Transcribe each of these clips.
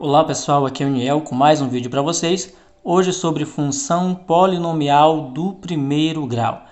Olá pessoal, aqui é o Niel com mais um vídeo para vocês. Hoje sobre função polinomial do primeiro grau.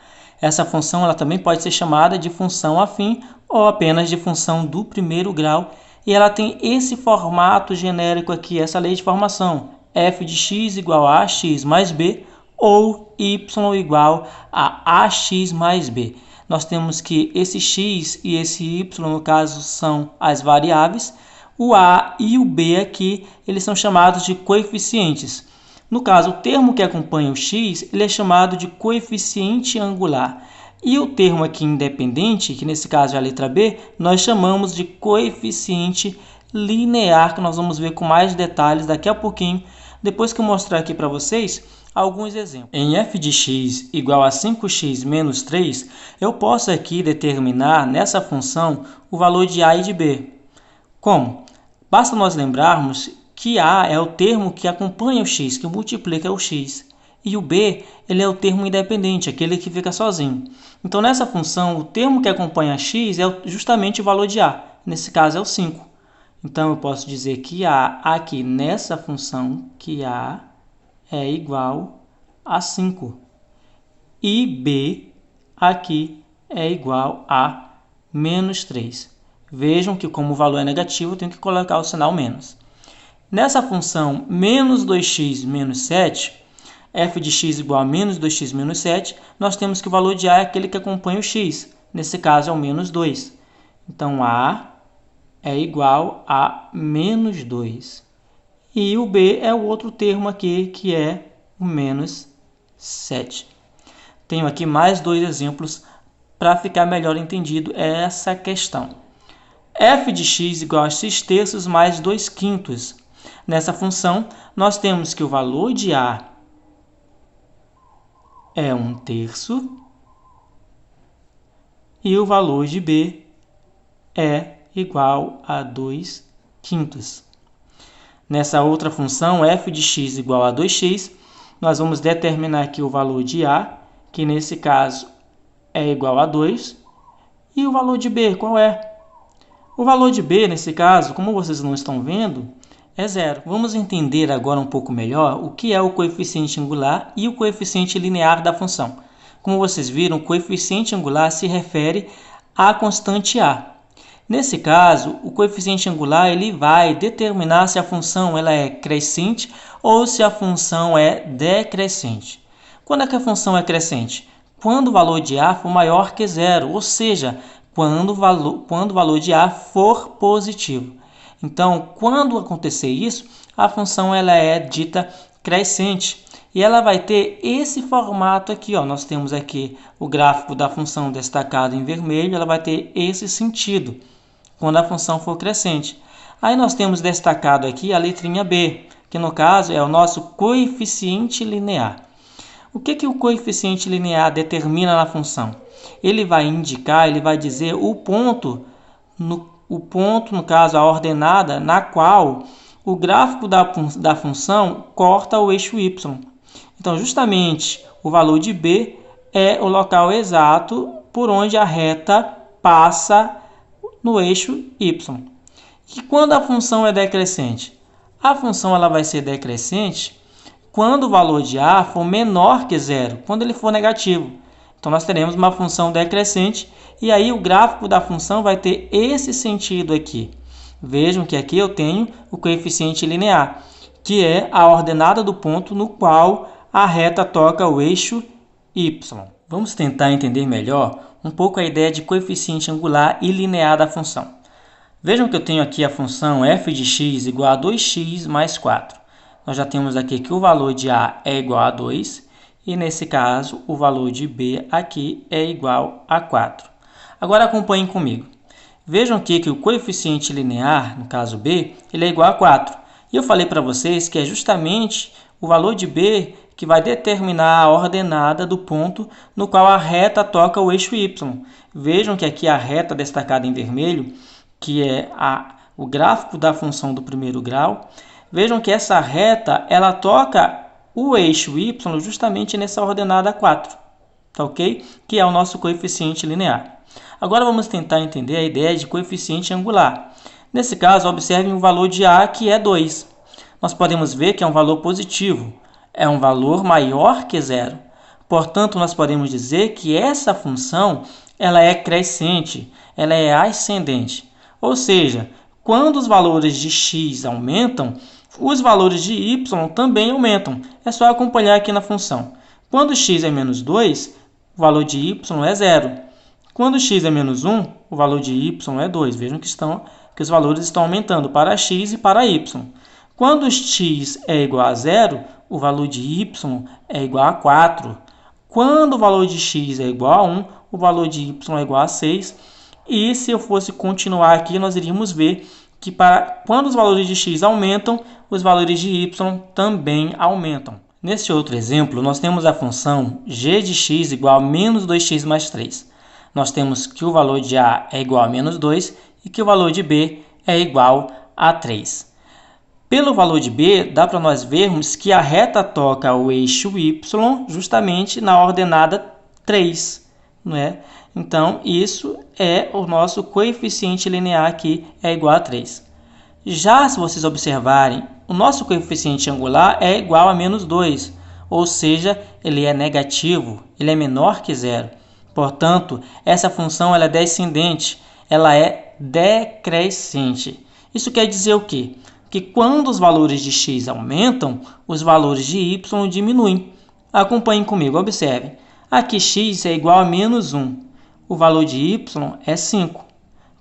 Essa função ela também pode ser chamada de função afim ou apenas de função do primeiro grau. E ela tem esse formato genérico aqui, essa lei de formação. F de x igual a ax mais b ou y igual a ax mais b. Nós temos que esse x e esse y, no caso, são as variáveis. O a e o b aqui, eles são chamados de coeficientes. No caso, o termo que acompanha o x, ele é chamado de coeficiente angular. E o termo aqui independente, que nesse caso é a letra b, nós chamamos de coeficiente linear, que nós vamos ver com mais detalhes daqui a pouquinho, depois que eu mostrar aqui para vocês alguns exemplos. Em f de x igual a 5x menos 3, eu posso aqui determinar nessa função o valor de a e de b. Como? Basta nós lembrarmos que a é o termo que acompanha o x, que multiplica o x. E o b ele é o termo independente, aquele que fica sozinho. Então, nessa função, o termo que acompanha x é justamente o valor de a. Nesse caso, é o 5. Então, eu posso dizer que a aqui nessa função, que a é igual a 5. E b aqui é igual a menos 3. Vejam que como o valor é negativo, eu tenho que colocar o sinal menos. Nessa função menos 2x menos 7, f de x igual a menos 2x menos 7, nós temos que o valor de a é aquele que acompanha o x. Nesse caso, é o menos 2. Então, a é igual a menos 2. E o b é o outro termo aqui, que é o menos 7. Tenho aqui mais dois exemplos para ficar melhor entendido essa questão. F de x igual a x terços mais 2 quintos. Nessa função, nós temos que o valor de a é 1 terço e o valor de b é igual a 2 quintos. Nessa outra função, f de x igual a 2x, nós vamos determinar aqui o valor de a, que nesse caso é igual a 2, e o valor de b, qual é? O valor de b, nesse caso, como vocês não estão vendo, é 0. Vamos entender agora um pouco melhor o que é o coeficiente angular e o coeficiente linear da função. Como vocês viram, o coeficiente angular se refere à constante a. Nesse caso, o coeficiente angular ele vai determinar se a função ela é crescente ou se a função é decrescente. Quando é que a função é crescente? Quando o valor de a for maior que 0, ou seja, quando o valor de a for positivo. Então, quando acontecer isso, a função ela é dita crescente. E ela vai ter esse formato aqui. Ó. Nós temos aqui o gráfico da função destacado em vermelho. Ela vai ter esse sentido quando a função for crescente. Aí nós temos destacado aqui a letrinha b, que no caso é o nosso coeficiente linear. O que o coeficiente linear determina na função? Ele vai indicar, ele vai dizer o ponto, no caso, a ordenada, na qual o gráfico da função corta o eixo y. Então, justamente, o valor de b é o local exato por onde a reta passa no eixo y. E quando a função é decrescente? A função ela vai ser decrescente quando o valor de a for menor que 0, quando ele for negativo. Então, nós teremos uma função decrescente e aí o gráfico da função vai ter esse sentido aqui. Vejam que aqui eu tenho o coeficiente linear, que é a ordenada do ponto no qual a reta toca o eixo y. Vamos tentar entender melhor um pouco a ideia de coeficiente angular e linear da função. Vejam que eu tenho aqui a função f de x igual a 2x mais 4. Nós já temos aqui que o valor de a é igual a 2 e, nesse caso, o valor de b aqui é igual a 4. Agora, acompanhem comigo. Vejam aqui que o coeficiente linear, no caso b, ele é igual a 4. E eu falei para vocês que é justamente o valor de b que vai determinar a ordenada do ponto no qual a reta toca o eixo y. Vejam que aqui a reta destacada em vermelho, que é o gráfico da função do primeiro grau, vejam que essa reta ela toca o eixo y justamente nessa ordenada 4, tá ok? Que é o nosso coeficiente linear. Agora vamos tentar entender a ideia de coeficiente angular. Nesse caso, observem o valor de a, que é 2. nós podemos ver que é um valor positivo, é um valor maior que zero. Portanto, nós podemos dizer que essa função ela é crescente, ela é ascendente. Ou seja, quando os valores de x aumentam, os valores de y também aumentam. É só acompanhar aqui na função. Quando x é menos 2, o valor de y é zero. Quando x é menos 1, o valor de y é 2. Vejam que os valores estão aumentando para x e para y. Quando x é igual a zero, o valor de y é igual a 4. Quando o valor de x é igual a 1, o valor de y é igual a 6. E se eu fosse continuar aqui, nós iríamos ver que quando os valores de x aumentam, os valores de y também aumentam. Nesse outro exemplo, nós temos a função g de x igual a menos 2x mais 3. Nós temos que o valor de a é igual a menos 2 e que o valor de b é igual a 3. Pelo valor de b, dá para nós vermos que a reta toca o eixo y justamente na ordenada 3, não é? Então, isso é o nosso coeficiente linear aqui, é igual a 3. Já se vocês observarem, o nosso coeficiente angular é igual a menos 2, ou seja, ele é negativo, ele é menor que zero. Portanto, essa função ela é descendente, ela é decrescente. Isso quer dizer o quê? Que quando os valores de x aumentam, os valores de y diminuem. Acompanhem comigo, observem. Aqui x é igual a menos 1. O valor de y é 5.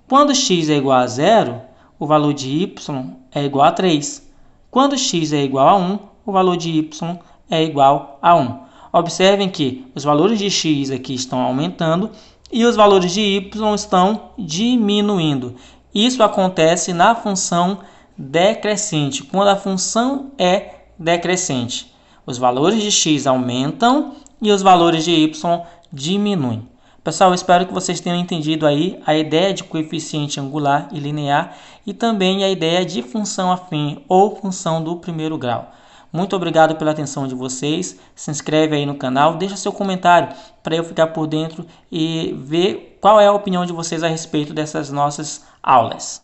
Quando x é igual a zero, o valor de y é igual a 3. Quando x é igual a 1, o valor de y é igual a 1. Observem que os valores de x aqui estão aumentando e os valores de y estão diminuindo. Isso acontece na função decrescente, quando a função é decrescente. Os valores de x aumentam e os valores de y diminuem. Pessoal, eu espero que vocês tenham entendido aí a ideia de coeficiente angular e linear e também a ideia de função afim ou função do primeiro grau. Muito obrigado pela atenção de vocês. Se inscreve aí no canal, deixa seu comentário para eu ficar por dentro e ver qual é a opinião de vocês a respeito dessas nossas aulas.